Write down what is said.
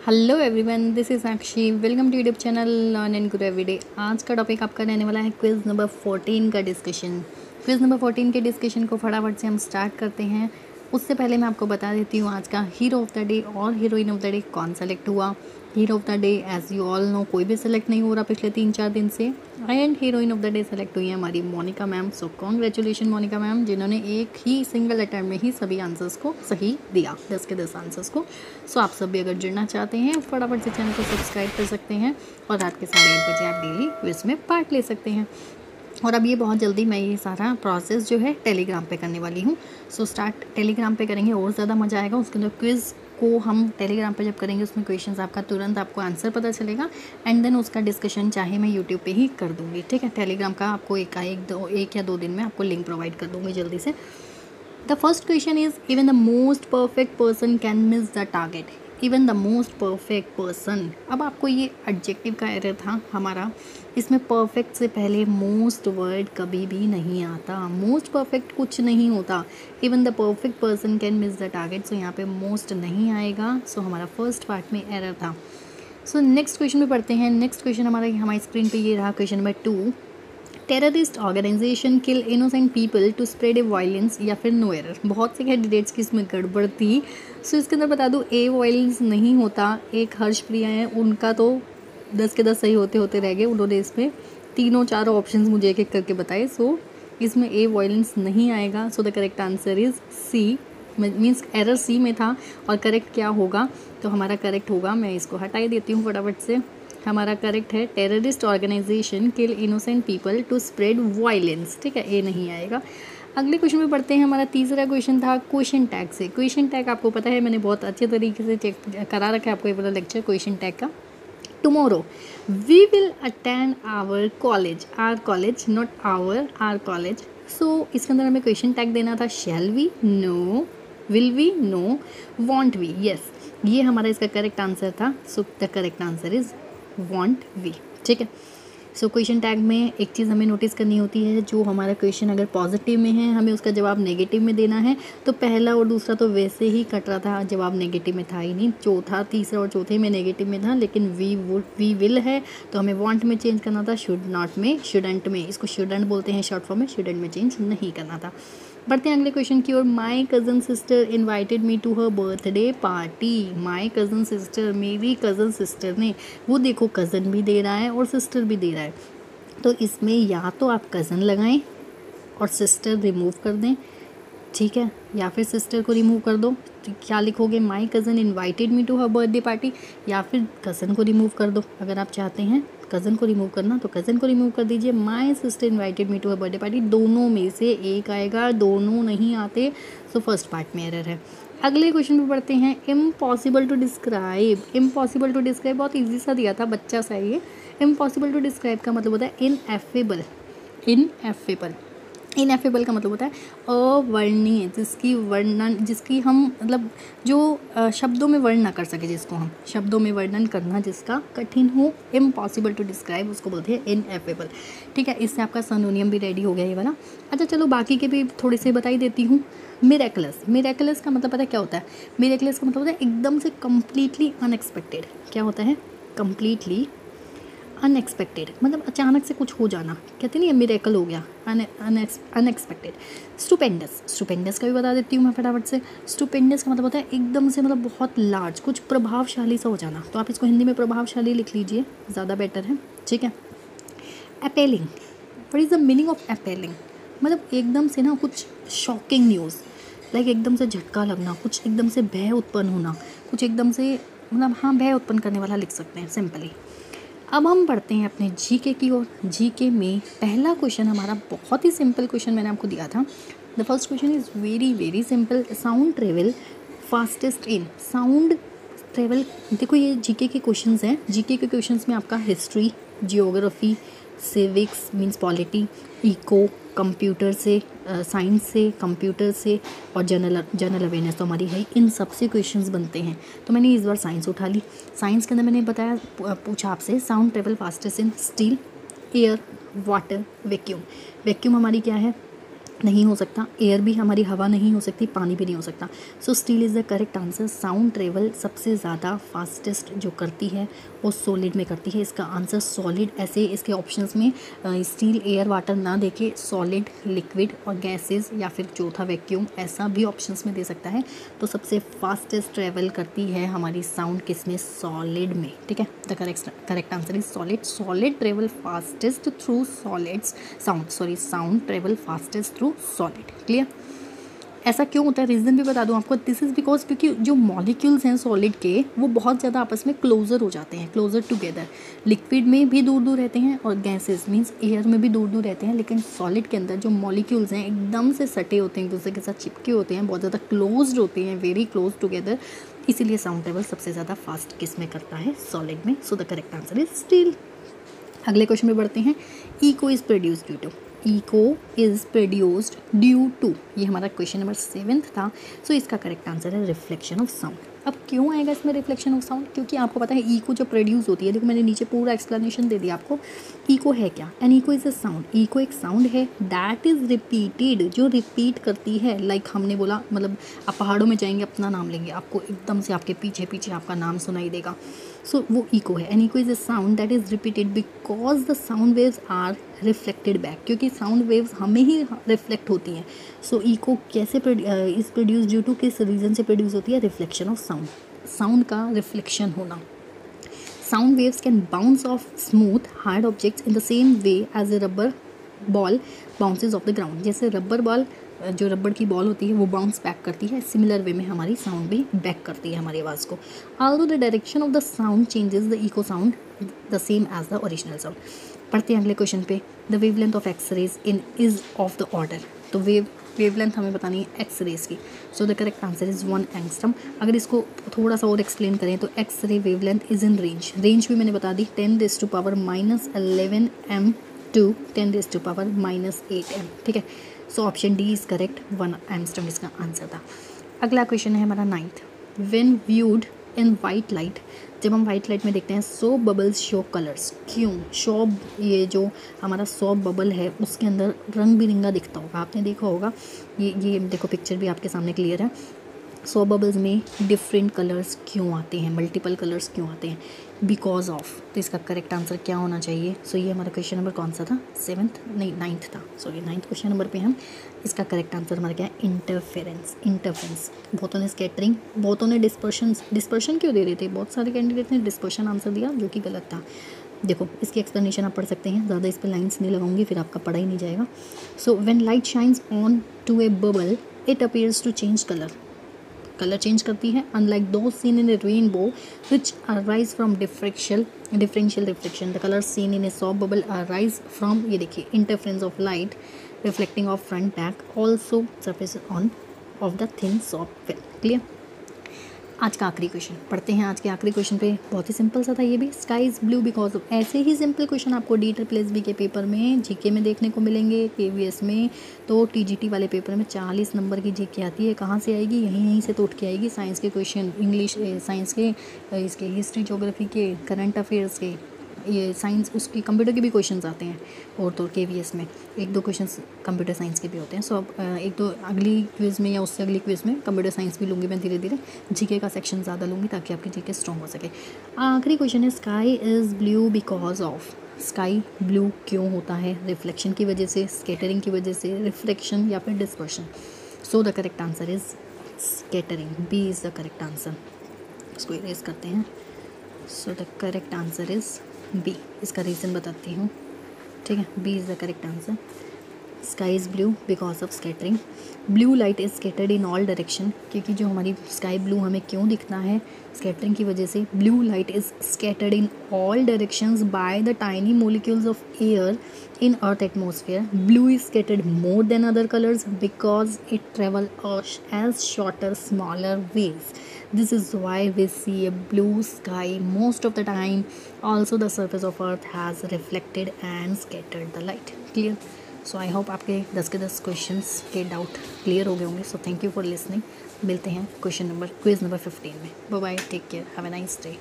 Hello everyone, this is Sakshi. Welcome to YouTube channel learn and grow everyday. आज का topic आपका रहने वाला है क्विज़ नंबर 14 का डिस्कशन। क्विज़ नंबर 14 के डिस्कशन को फटाफट से हम स्टार्ट करते हैं। उससे पहले मैं आपको बता देती हूँ आज का हीरो ऑफ द डे और हीरोइन ऑफ द डे कौन सेलेक्ट हुआ। Hero of the day as you all know कोई भी सेलेक्ट नहीं हो रहा पिछले 3-4 दिन से। And heroine of the day select हुई है हमारी Monika ma'am. So congratulation Monika ma'am, जिन्होंने एक ही सिंगल अटैम्प्ट में ही सभी आंसर्स को सही दिया, 10 के 10 आंसर्स को। सो आप सब भी अगर जुड़ना चाहते हैं फटाफट से चैनल को सब्सक्राइब कर सकते हैं और रात के 8:30 बजे आप डेली क्विज में पार्ट ले सकते हैं। और अब ये बहुत जल्दी मैं ये सारा प्रोसेस जो है टेलीग्राम पे करने वाली हूँ। सो स्टार्ट टेलीग्राम पे करेंगे और ज़्यादा मज़ा आएगा। उसके अंदर क्विज़ को हम टेलीग्राम पे जब करेंगे उसमें क्वेश्चंस आपका तुरंत आपको आंसर पता चलेगा एंड देन उसका डिस्कशन चाहे मैं यूट्यूब पे ही कर दूँगी। ठीक है, टेलीग्राम का आपको एक या दो दिन में आपको लिंक प्रोवाइड कर दूँगी जल्दी से। The first question is even the most perfect person can miss the target. Even the most perfect person, अब आपको ये एडजेक्टिव का एरर था हमारा। इसमें परफेक्ट से पहले मोस्ट वर्ड कभी भी नहीं आता। मोस्ट परफेक्ट कुछ नहीं होता। Even the perfect person can miss the target, so यहाँ पे मोस्ट नहीं आएगा। सो हमारा फर्स्ट पार्ट में एरर था। सो नेक्स्ट क्वेश्चन में पढ़ते हैं। नेक्स्ट क्वेश्चन हमारी स्क्रीन पे ये रहा, question number 2। Terrorist organization kill innocent people to spread a violence, या फिर नो एरर। बहुत से कैंडिडेट्स की इसमें गड़बड़ थी। सो इसके अंदर बता दूँ ए वायलेंस नहीं होता। एक हर्षप्रिया है, उनका तो 10 के 10 सही होते होते रह गए। उन्होंने इसमें तीनों चारों ऑप्शंस मुझे एक एक करके बताए। सो इसमें ए वायलेंस नहीं आएगा। So the correct answer is C. Means error C में था और करेक्ट क्या होगा, तो हमारा करेक्ट होगा, मैं इसको हटा देती हूँ फटाफट से। हमारा करेक्ट है terrorist organization kill innocent people to spread violence. ठीक है, ए नहीं आएगा। अगले क्वेश्चन में पढ़ते हैं। हमारा तीसरा क्वेश्चन था क्वेश्चन टैग से। क्वेश्चन टैग आपको पता है, मैंने बहुत अच्छे तरीके से चेक करा रखा है आपको ये वाला लेक्चर क्वेश्चन टैग का। Tomorrow we will attend our college not our college. So इसके अंदर हमें क्वेश्चन टैग देना था shall we, no, will we, no, won't we, yes. ये हमारा इसका करेक्ट आंसर था। So the correct answer is won't we. ठीक है, सो क्वेश्चन टैग में एक चीज़ हमें नोटिस करनी होती है, जो हमारा क्वेश्चन अगर पॉजिटिव में है हमें उसका जवाब नेगेटिव में देना है। तो पहला और दूसरा तो वैसे ही कट रहा था, जवाब नेगेटिव में था ही नहीं। चौथा, तीसरा और चौथे में नेगेटिव में था, लेकिन वी विल है तो हमें वांट में चेंज करना था, शुड नॉट में, शुडंट में। इसको शुडंट बोलते हैं शॉर्ट फॉर्म में, शुडंट में चेंज नहीं करना था। बढ़ते हैं अगले क्वेश्चन की ओर। My cousin sister invited me to her birthday party. My cousin sister, मेरी कज़न सिस्टर ने, वो देखो कज़न भी दे रहा है और सिस्टर भी दे रहा है, तो इसमें या तो आप कज़न लगाएं और सिस्टर रिमूव कर दें, ठीक है, या फिर सिस्टर को रिमूव कर दो। तो क्या लिखोगे, my cousin invited me to her birthday party, या फिर कज़न को रिमूव कर दो। अगर आप चाहते हैं कज़न को रिमूव करना तो कज़न को रिमूव कर दीजिए। My sister invited me to her birthday party, दोनों में से एक आएगा, दोनों नहीं आते। सो फर्स्ट पार्ट में एरर है। अगले क्वेश्चन पे पढ़ते हैं। Impossible to describe. Impossible to describe बहुत ईजी सा दिया था, बच्चा सा ये। इम्पॉसिबल टू डिस्क्राइब का मतलब होता है इनएफेबल। इनएफेबल का मतलब होता है अवर्णनीय, जिसकी हम मतलब जो शब्दों में वर्णन ना कर सके, जिसको हम शब्दों में वर्णन करना जिसका कठिन हो, इम्पॉसिबल टू डिस्क्राइब, उसको बोलते हैं इनएफेबल। ठीक है, इससे आपका सिनोनियम भी रेडी हो गया ये वाला। अच्छा चलो बाकी के भी थोड़े से बता ही देती हूँ। मिरेकलस का मतलब पता है क्या होता है? मिरेकलस का मतलब होता है एकदम से कम्प्लीटली अनएक्सपेक्टेड। क्या होता है? कम्प्लीटली अनएक्सपेक्टेड, मतलब अचानक से कुछ हो जाना, कहते नहीं है मिरेकल हो गया, अनएक्सपेक्टेड। स्टुपेंडस का भी बता देती हूँ मैं फटाफट से। स्टुपेंडस का मतलब होता है एकदम से, मतलब बहुत लार्ज, कुछ प्रभावशाली सा हो जाना। तो आप इसको हिंदी में प्रभावशाली लिख लीजिए, ज़्यादा बेटर है। ठीक है। Appalling, what is the meaning of appalling? मतलब एकदम से ना कुछ शॉकिंग न्यूज़, लाइक एकदम से झटका लगना, कुछ एकदम से भय उत्पन्न होना, कुछ एकदम से, मतलब हाँ भय उत्पन्न करने वाला लिख सकते हैं सिंपली। अब हम बढ़ते हैं अपने जीके की ओर। जीके में पहला क्वेश्चन हमारा बहुत ही सिंपल क्वेश्चन मैंने आपको दिया था। The first question is very very simple. Sound travel fastest in. Sound travel, देखो ये जीके के क्वेश्चंस हैं। जीके के क्वेश्चंस में आपका history, geography, civics means polity, eco, computer से, साइंस से, कंप्यूटर से, और जनरल अवेयरनेस तो हमारी है। इन सब से क्वेश्चंस बनते हैं, तो मैंने इस बार साइंस उठा ली। साइंस के अंदर मैंने बताया, पूछा आपसे sound travel fastest in steel, air, water, vacuum. Vacuum हमारी क्या है? नहीं हो सकता, एयर भी हमारी हवा नहीं हो सकती, पानी भी नहीं हो सकता। सो steel is the correct answer. Sound travel सबसे ज़्यादा फास्टेस्ट जो करती है वो सॉलिड में करती है। इसका आंसर सॉलिड, ऐसे इसके ऑप्शंस में स्टील, एयर, वाटर ना देके सॉलिड, लिक्विड और गैसेस या फिर चौथा वैक्यूम ऐसा भी ऑप्शंस में दे सकता है। तो सबसे फास्टेस्ट ट्रेवल करती है हमारी साउंड किसमें? सॉलिड में। ठीक है, the correct answer is solid. Solid travel fastest through solids, sound travel fastest through solid. Clear? ऐसा क्यों होता है, रीज़न भी बता दूं आपको। दिस इज़ बिकॉज क्योंकि जो मॉलिक्यूल्स हैं सॉलिड के वो बहुत ज़्यादा आपस में क्लोजर हो जाते हैं, क्लोजर टुगेदर। लिक्विड में भी दूर दूर रहते हैं और गैसेस मीन्स एयर में भी दूर दूर रहते हैं, लेकिन सॉलिड के अंदर जो मॉलिक्यूल्स हैं एकदम से सटे होते हैं, एक दूसरे के साथ चिपके होते हैं, बहुत ज़्यादा क्लोज्ड होते हैं, वेरी क्लोज टुगेदर। इसीलिए साउंड ट्रेवल सबसे ज़्यादा फास्ट किस में करता है? सॉलिड में। So the correct answer is steel. अगले क्वेश्चन में बढ़ते हैं। Echo is produced due to, echo is produced due to, ये हमारा क्वेश्चन नंबर 7 था। सो इसका करेक्ट आंसर है रिफ्लेक्शन ऑफ साउंड। अब क्यों आएगा इसमें रिफ्लेक्शन ऑफ साउंड? क्योंकि आपको पता है इको जो प्रोड्यूस होती है, देखो मैंने नीचे पूरा एक्सप्लेनेशन दे दिया आपको। इको है क्या? An echo is a sound. Echo एक साउंड है दैट इज़ रिपीटेड, जो रिपीट करती है। लाइक हमने बोला, मतलब आप पहाड़ों में जाएंगे, अपना नाम लेंगे, आपको एकदम से आपके पीछे पीछे आपका नाम सुनाई देगा। सो वो इको है। An echo is a sound that is repeated because the sound waves are reflected back, क्योंकि साउंड वेव्स हमें ही रिफ्लेक्ट होती हैं। सो इको कैसे इज़ प्रोड्यूस ड्यू टू, किस रीज़न से प्रोड्यूस होती है? रिफ्लेक्शन ऑफ साउंड, साउंड का रिफ्लेक्शन होना। Sound waves can bounce off smooth hard objects in the same way as a rubber ball bounces off the ground. जैसे rubber ball, जो रबड़ की बॉल होती है वो बाउंस बैक करती है, सिमिलर वे में हमारी साउंड भी बैक करती है हमारी आवाज़ को। Although the direction of the sound changes, the echo sound the same as the original sound. पढ़ते हैं अगले क्वेश्चन पे। The wavelength of x rays in is of the order. तो वेवलेंथ हमें बतानी है एक्स रेज की। So the correct answer is 1 angstrom. अगर इसको थोड़ा सा और एक्सप्लेन करें तो X ray wavelength is in range, range भी मैंने बता दी, 10⁻⁻11 m टू 10⁻⁻8 m। ठीक है, so option D is correct, 1 angstrom इसका आंसर था। अगला क्वेश्चन है हमारा 9th। When viewed in white light, जब हम वाइट लाइट में देखते हैं, सोप बबल्स शो कलर्स। क्यों? सोप, ये जो हमारा सोप बबल है उसके अंदर रंग बिरंगा दिखता होगा, आपने देखा होगा। ये देखो पिक्चर भी आपके सामने क्लियर है। सोप बबल्स में डिफरेंट कलर्स क्यों आते हैं, मल्टीपल कलर्स क्यों आते हैं? Because of. तो इसका करेक्ट आंसर क्या होना चाहिए? सो ये हमारा क्वेश्चन नंबर कौन सा था? 7th नहीं 9th था, सॉरी 9th क्वेश्चन नंबर पे हम। इसका करेक्ट आंसर हमारा क्या है? इंटरफेरेंस। इंटरफेरेंस। बहुतों ने स्कैटरिंग, बहुतों ने डिस्पर्शन क्यों दे रहे थे? बहुत सारे कैंडिडेट ने डिस्पर्शन आंसर दिया जो कि गलत था। देखो इसकी एक्सप्लेनेशन आप पढ़ सकते हैं, ज़्यादा इस पर लाइन्स नहीं लगाऊंगी, फिर आपका पढ़ा ही नहीं जाएगा। So when light shines on to a bubble it appears to change colour, colour change करती है। Unlike those seen in a rainbow which arise from differential reflection, the colour seen in a soap bubble arise from, ये देखिए, interference of light reflecting off front back also surface on of the thin soap film. Clear? आज का आखिरी question पढ़ते हैं। आज के आखिरी क्वेश्चन पे बहुत ही सिंपल सा था ये भी। Sky is blue because of, ऐसे ही सिंपल क्वेश्चन आपको DSSB के पेपर में, जीके में देखने को मिलेंगे, KVS में। तो TGT वाले पेपर में 40 नंबर की जीके आती है। कहाँ से आएगी? यहीं से तो उठ के आएगी। साइंस के क्वेश्चन, इंग्लिश साइंस के, इसके हिस्ट्री ज्योग्राफी के, करंट अफेयर्स के, ये साइंस, उसकी कंप्यूटर के भी क्वेश्चंस आते हैं। और तो KVS में 1-2 क्वेश्चंस कंप्यूटर साइंस के भी होते हैं। सो अब 1-2 अगली क्विज़ में या उससे अगली क्विज़ में कंप्यूटर साइंस भी लूँगी मैं धीरे धीरे। जीके का सेक्शन ज़्यादा लूँगी ताकि आपकी जीके स्ट्रॉन्ग हो सके। आखिरी क्वेश्चन है, sky is blue because of. Sky blue क्यों होता है? रिफ्लेक्शन की वजह से, स्कैटरिंग की वजह से, रिफ्लेक्शन या फिर dispersion. So the correct answer is scattering, B is the correct answer. इसको इरेज करते हैं। So the correct answer is B. इसका रीज़न बताती हूँ, ठीक है। B is the correct answer. Sky is blue because of scattering. Blue light is scattered in all direction, क्योंकि जो हमारी स्काई ब्लू हमें क्यों दिखता है? स्कैटरिंग की वजह से। Blue light is scattered in all directions by the tiny molecules of air in earth atmosphere. Blue is scattered more than other colors because it travel as shorter smaller waves. This is why we see a blue sky most of the time. Also the surface of earth has reflected and scattered the light. Clear? So I hope आपके 10 के 10 questions के doubt clear हो गए होंगे। So thank you for listening. मिलते हैं quiz number 15 में। Bye bye, take care, have a nice day.